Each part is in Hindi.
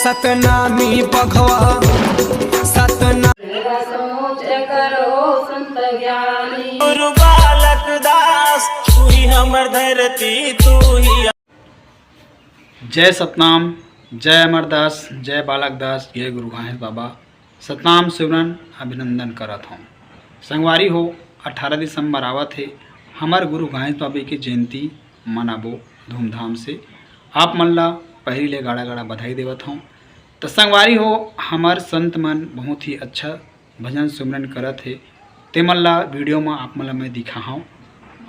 सतनामी भगवा सतना सोच करो संत ज्ञानी। गुरु बालक दास तू ही हमर धरती तू ही। जय सतनाम, जय अमरदास, जय बालक दास, जय गुरु घास बाबा। सतनाम सिमरन अभिनंदन करत हूँ। संगवारी हो 18 दिसंबर आवत है, हमार गुरु घास बाबा की जयंती मनाबो धूमधाम से। आप मन ला पहली ले गाड़ा गाड़ा बधाई देवत हूँ। तो संगवारी हो हमार संत मन बहुत ही अच्छा भजन सिमरन करत है, ते मन ला वीडियो में आप मन ला मैं दिखा हूँ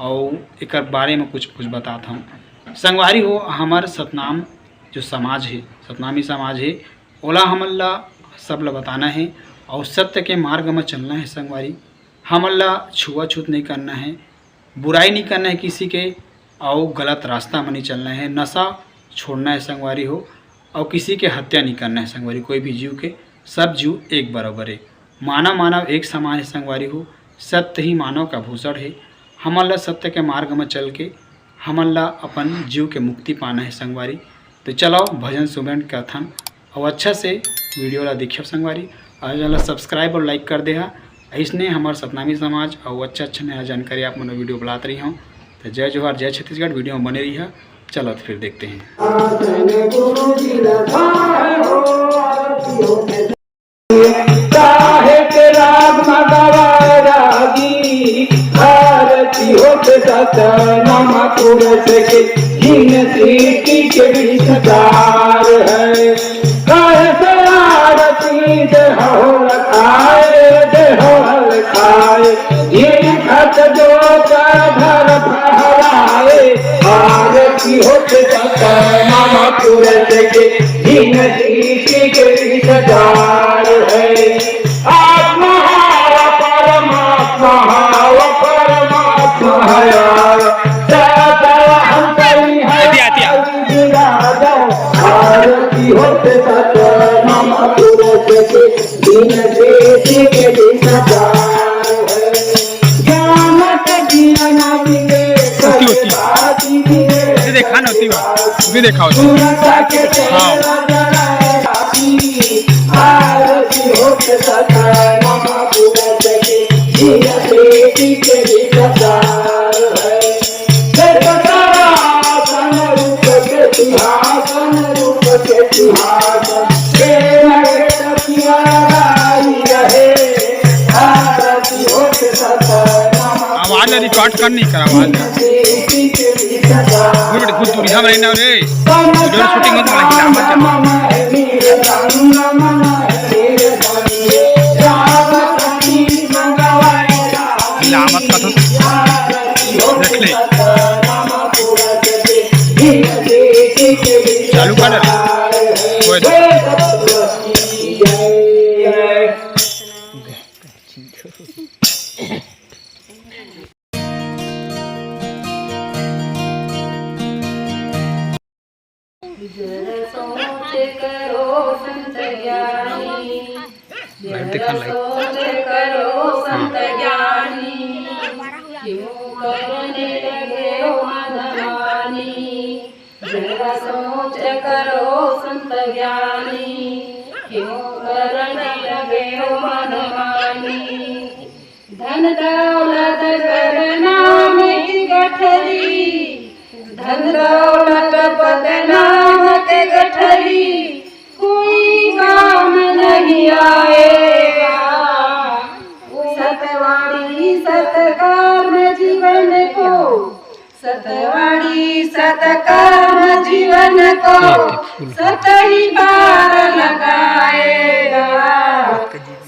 और एक बारे में कुछ बताता हूँ। संगवारी हो हमार सतनाम जो समाज है, सतनामी समाज है, ओला हमन ला सब ला बताना है और सत्य के मार्ग में चलना है। संगवारी हमन ला छुआछूत नहीं करना है, बुराई नहीं करना है किसी के, और गलत रास्ता में नहीं चलना है, नशा छोड़ना है संगवारी हो, और किसी के हत्या नहीं करना है संगवारी। कोई भी जीव के, सब जीव एक बराबर है, मानव एक समान है संगवारी हो। सत्य ही मानव का भूषण है। हमन ला सत्य के मार्ग में चल के हमन ला अपन जीव के मुक्ति पाना है संगवारी। तो चलो भजन सिमरन करथन और अच्छा से वीडियो ला देखियो संगवारी, और जला सब्सक्राइब और लाइक कर दे हा। इसने हमारे सतनामी समाज और अच्छा नया जानकारी आप मन वीडियो बुलात रही हूँ। तो जय जोहार, जय छत्तीसगढ़। वीडियो में बने रही है। चलो तो फिर देखते हैं। देखा ना भी देखा आवाज रिकॉर्ड कर नहीं करा आवाज कुछ दूरी हम रहना रे वीडियो शूटिंग मत हिलामत मत रख ले चालू कर सोच करो संत ज्ञानी, सोच करो संत ज्ञानी, क्यों करने लगे हो मनमानी। जरा सोच करो संत ज्ञानी, क्यों करने लगे हो मनमानी। धन दौलत करना में गठरी, धन दौलत बदनाम के गठरी, कोई काम नहीं आएगा। सतवाणी सतकर्म जीवन को, सतवाणी सतकर्म जीवन को, सतही पार लगाएगा।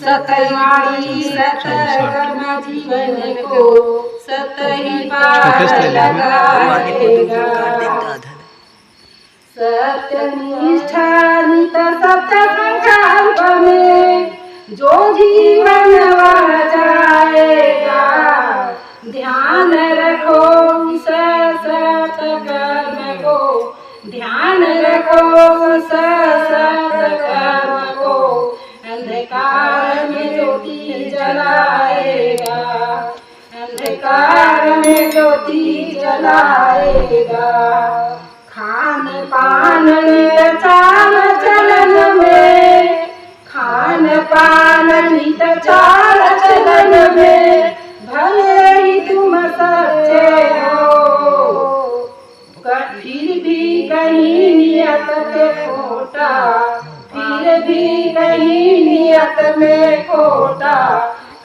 सतवाणी सतकर्म जीवन को, सतही पार लगाएगा। सत्यनिष्ठा नित सत्य संकल्प में जो जीवन वह जाएगा। ध्यान रखो सत कर्म को, ध्यान रखो सत कर्म को, अंधकार में ज्योति जलाएगा, अंधकार में ज्योति जलाएगा। खान पान चाल चलन में फिर भी कहीं नियत में खोटा,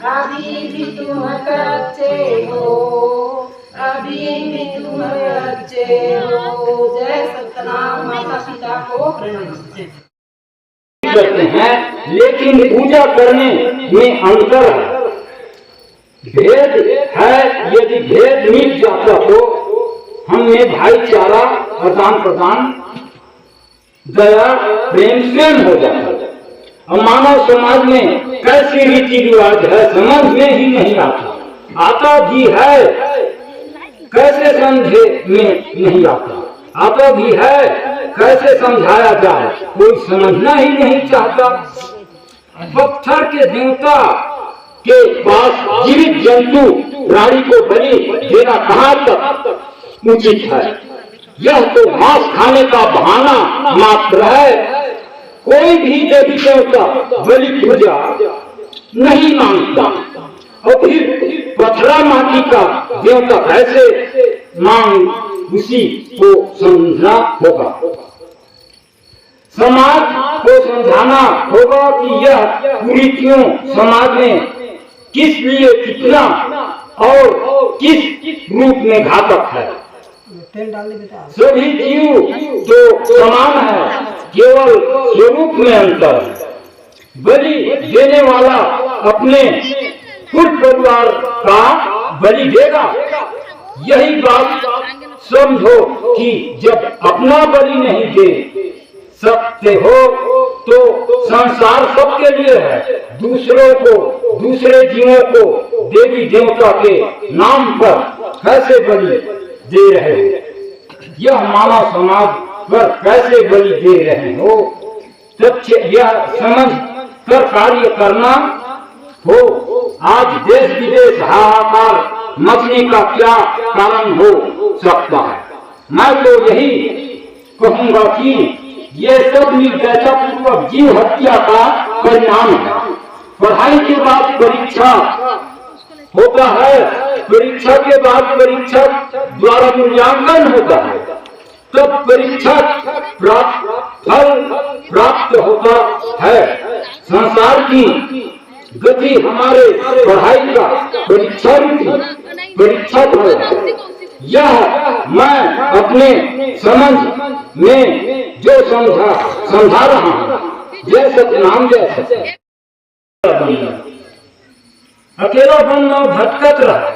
अभी भी तुम कच्चे हो, अभी भी तुम अच्छे हो। जय सतनाम। माता पिता को प्रणाम। करते हैं, लेकिन पूजा करने में अंतर है, भेद है। यदि भेद मिट जाता तो हमने भाईचारा, आदान प्रदान, दया, प्रेम स्वयं हो जाता। और मानव समाज में कैसे रीति रिवाज है समझ में ही नहीं आता भी है, कैसे समझे में नहीं आता भी है, कैसे समझाया जाए कोई समझना ही नहीं चाहता। पत्थर के देवता के पास जीवित जंतु प्राणी को बलि देना कहाँ तक उचित है? यह तो मांस खाने का बहाना मात्र है। कोई भी देवी देवता बलि पूजा नहीं मांगता, और फिर पथरा माटी का देवता कैसे मांग, उसी को समझना होगा। समाज को समझाना होगा कि यह कुरीतियों समाज में किस लिए, कितना और किस रूप में घातक है। सभी जीव तो समान है, केवल स्वरूप में अंतर है। बलि देने वाला अपने कुल परिवार का बलि देगा। यही बात समझो कि जब अपना बलि नहीं दे सकते हो तो संसार सबके लिए है। दूसरों को, दूसरे जीवों को देवी देवता के नाम पर कैसे बलि दे रहे हो? यह मानव समाज पर कैसे बलि दे रहे हो? यह समझ कर कार्य करना हो। आज देश विदेश हाहाकार मचने का क्या कारण हो सकता है? मैं तो यही कहूँगा कि ये सब निर्दयता पूर्वक जीव हत्या का परिणाम है। पढ़ाई के बाद परीक्षा होता है, परीक्षा के बाद परीक्षा द्वारा मूल्यांकन होता है, तब परीक्षा फल प्राप्त होता है। संसार की गति हमारे पढ़ाई का परीक्षा फल है। यह मैं अपने समझ में जो समझा रहा हूँ। जय सतनाम। जय सतनाम। अकेला बनना भटकत रहा।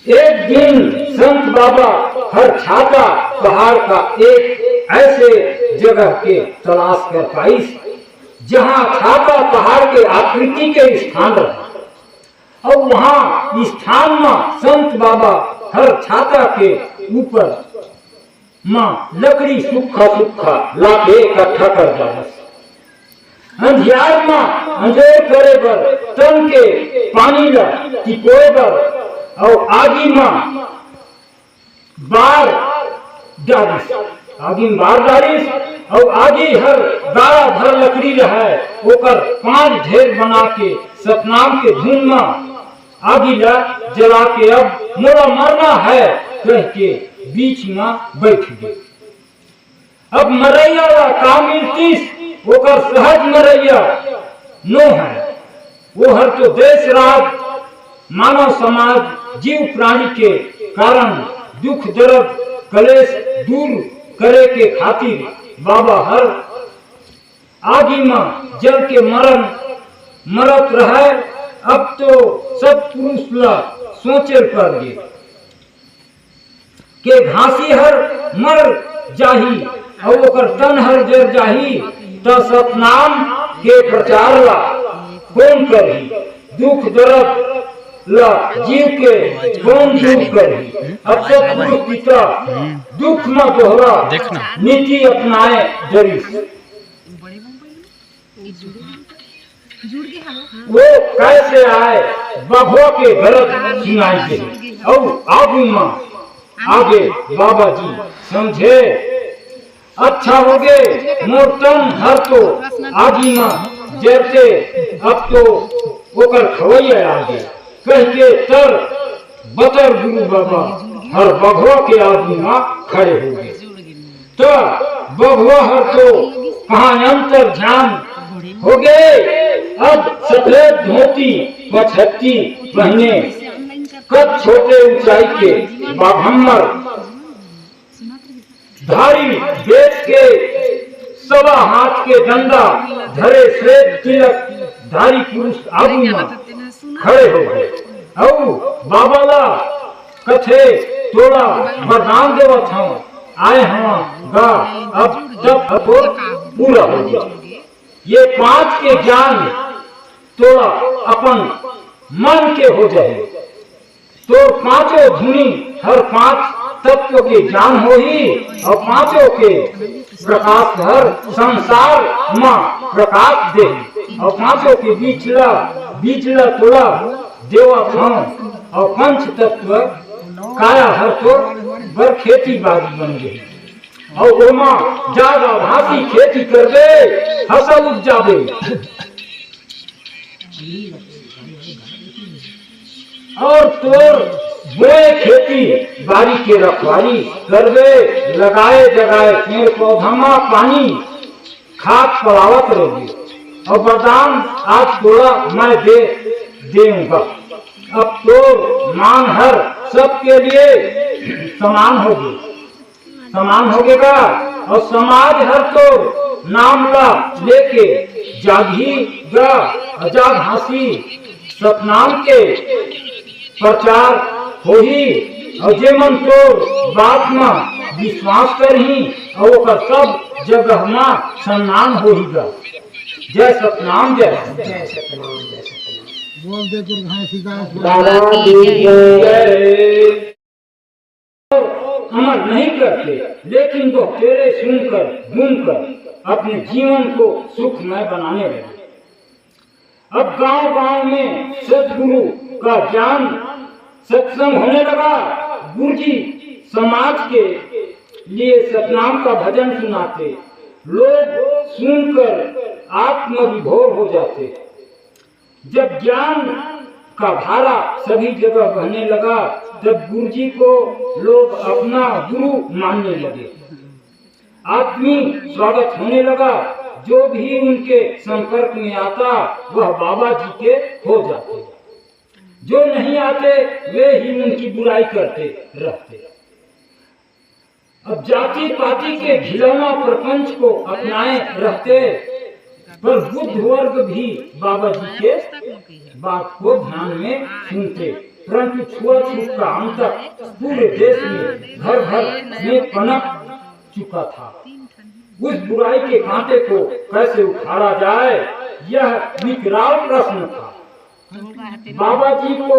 एक दिन संत बाबा हर छाता पहाड़ का एक ऐसे जगह के तलाश कर पाई जहाँ छाता पहाड़ के आकृति के स्थान रहा, और वहाँ स्थान में संत बाबा हर छाता के ऊपर माँ लकड़ी सूखा लाके इकट्ठा कर दिया। अंधियार में अंधेर करे बर तन के पानी ला टिपोए बर और आगी में बार डालिस और आगी हर गाड़ा भर लकड़ी रहे, ओकर 5 ढेर बना के सतनाम के धुन में आगी ला जला के अब मोरा मरना है कह के बीच में बैठ गए। अब मरैया ला का मिलतीस, ओकर सहज मरैया नो है। वो हर तो देश राज मानव समाज जीव प्राणी के कारण दुख दर्द कलेश दूर करे के खातिर बाबा हर आगी में जल के मरत रहे। अब तो सब पुरुष ला सोचे पड़ गए के घासी हर मर जाही और ओकर तन हर जर जाही, तो सतनाम के प्रचार ला कौन करी? दुख दर्द ला जीव के कौन दूर करी? अब सब पिता दुख में दोहरा नीति अपनाए जरी। वो कैसे आए बाबा के गरज सुनाई दे और आगे बाबा जी समझे अच्छा हो गए। मोर तन हर तो आगी में जैसे अब तो ओकर खवैया आ गए कह के तर बतर गुरु बाबा और बघवा के आदमी वहाँ खड़े हो गए। तो बघवा हर तो कहाँ अंतर ध्यान हो गए। अब सफेद धोती पछत्ती पहने, कद छोटे ऊंचाई के बाघम्बर धारी बेच के सवा हाथ के डंडा धरे श्वेत तिलक धारी पुरुष आदमी खड़े हो गए। औ बाबाला कथे तोड़ा वरदान देवत हम आए हम गा अब तब पूरा हो गया। ये 5 के ज्ञान तोड़ा अपन मन के हो जाए तो 5 धुनी हर 5 तत्व के ज्ञान हो ही और 5 के प्रकाश हर संसार में प्रकाश दे और 5 के बीचला तोड़ा देवा हम और 5 तत्व काया हर तो बर खेती बाड़ी बन गई और ओमा ज्यादा भाषी खेती कर दे फसल उपजावे और तोर बोए खेती बाड़ी के रखवाली करवे लगाए जगाए पेड़ पौधा में पानी खाद पलावत रहोगे और वरदान आज तोड़ा मैं दे दूंगा। अब तो मान हर सबके लिए समान होगेगा और समाज हर तो नाम ला लेके जागीगा आजाद हासी सतनाम के प्रचार हो ही और जे मन तो बात में विश्वास कर ही और ओकर सब जगह में सम्मान होगा। जय सतनाम जय सतनाम जय सतनाम बोल दे अमर नहीं करते लेकिन वो तेरे सुनकर घूमकर अपने जीवन को सुखमय बनाने लगे। अब गांव में सदगुरु का ज्ञान सत्संग होने लगा। गुरुजी समाज के लिए सतनाम का भजन सुनाते, लोग सुनकर आत्मविभोर हो जाते। जब ज्ञान का धारा सभी जगह बहने लगा तब गुरुजी को लोग अपना गुरु मानने लगे। आत्मी स्वागत होने लगा। जो भी उनके संपर्क में आता वह बाबा जी के हो जाते, जो नहीं आते वे ही उनकी बुराई करते रहते। अब जाति पाति के घिनौना प्रपंच को अपनाए रहते पर बुद्ध वर्ग भी बाबा जी के बात को ध्यान में सुनते, परंतु छुआछूत का अंतर पूरे देश में घर घर में पनप चुका था। उस बुराई के कांटे को कैसे उखाड़ा जाए यह विकराल प्रश्न था। बाबा जी को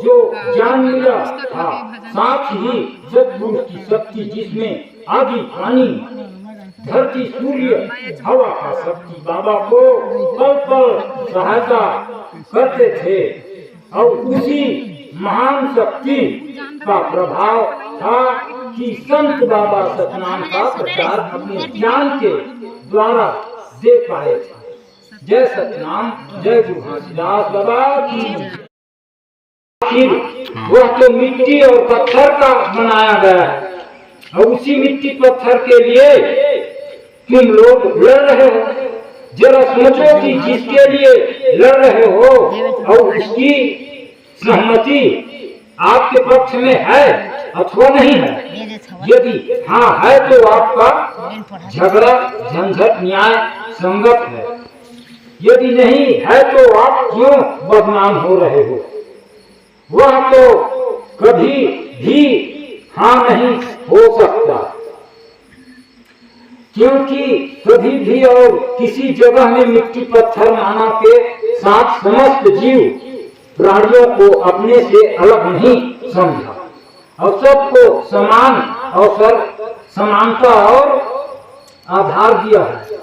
जो ज्ञान मिला था साथ ही सतगुरु की शक्ति जिसमें आदि पानी धरती सूर्य हवा का शक्ति बाबा को पल पल सहायता करते थे और उसी महान शक्ति का प्रभाव था कि संत बाबा सतनाम का प्रचार अपने ज्ञान के द्वारा दे पाए थे। जय सतनाम जय गुरु घासीदास बाबा की। फिर वह तो मिट्टी और पत्थर का बनाया गया है और उसी मिट्टी पत्थर के लिए तुम लोग लड़ रहे हो। जरा सोचो कि जिसके लिए लड़ रहे हो और उसकी सहमति आपके पक्ष में है अथवा नहीं है। यदि हाँ है तो आपका झगड़ा झंझट न्याय संगत है, यदि नहीं है तो आप क्यों बदनाम हो रहे हो। वह तो कभी भी हाँ नहीं हो सकता क्योंकि कभी भी और किसी जगह में मिट्टी पत्थर माना के साथ समस्त जीव प्राणियों को अपने से अलग नहीं समझा और सबको समान अवसर समानता और आधार दिया है।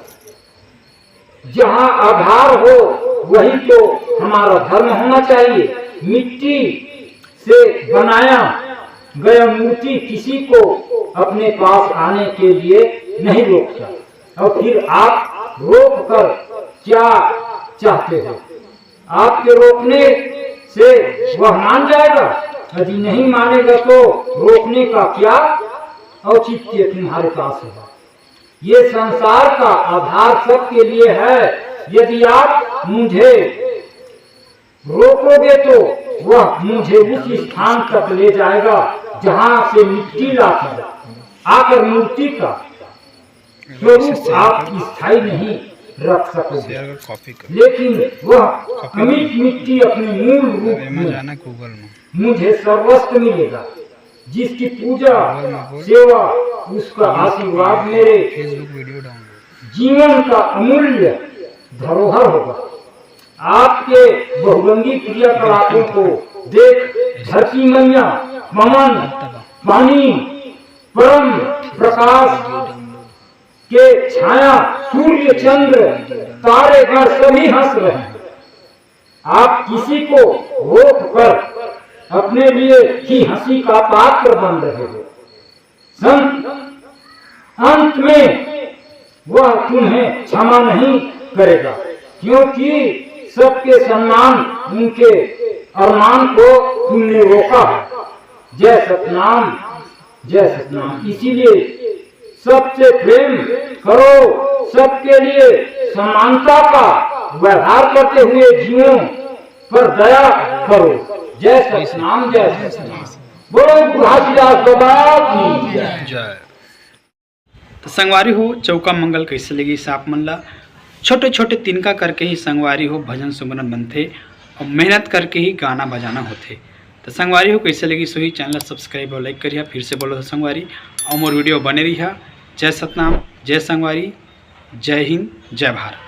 जहाँ आधार हो वही तो हमारा धर्म होना चाहिए। मिट्टी से बनाया गया मूर्ति किसी को अपने पास आने के लिए नहीं रोकता और फिर आप रोक कर क्या चाहते हो। आपके रोकने से वह मान जाएगा यदि नहीं मानेगा तो रोकने का क्या औचित्य तुम्हारे पास होगा। ये संसार का आधार सबके लिए है। यदि आप मुझे रोकोगे तो वह मुझे उस स्थान तक ले जाएगा जहां से मिट्टी लाकर आकर मूर्ति का स्वरूप आप स्थायी नहीं रख सकोगे, लेकिन वह अमिट मिट्टी अपने मूल रूप में मुझे सर्वस्व मिलेगा। जिसकी पूजा सेवा उसका आशीर्वाद मेरे जीवन का अमूल्य धरोहर होगा। आपके बहुरंगी क्रियाकलापों को देख धरती मैया, पवन, पानी, परम प्रकाश के छाया, सूर्य, चंद्र, तारे गण सभी हंस रहे हैं। आप किसी को रोक कर अपने लिए ही हंसी का पात्र बन रहे हो। संत अंत में वह तुम्हें क्षमा नहीं करेगा, क्योंकि सबके सम्मान उनके अरमान को तुमने रोका है। जय सतनाम, जय सतनाम। इसीलिए सबसे प्रेम करो, सबके लिए समानता का व्यवहार करते हुए जीवों पर दया करो। जय सतनाम, जय सतनाम। बोलो घासीदास बाबा की जय। तो संगवारी हो चौका मंगल कैसे लगी साप मनला। छोटे छोटे तिनका करके ही संगवारी हो भजन सुमरन बनते और मेहनत करके ही गाना बजाना होते। तो संगवारी हो कैसे लगी सही चैनल सब्सक्राइब और लाइक करिए। फिर से बोलो तो संगवारी और मोर वीडियो बने रही। जय सतनाम, जय संगवारी, जय हिंद, जय भारत।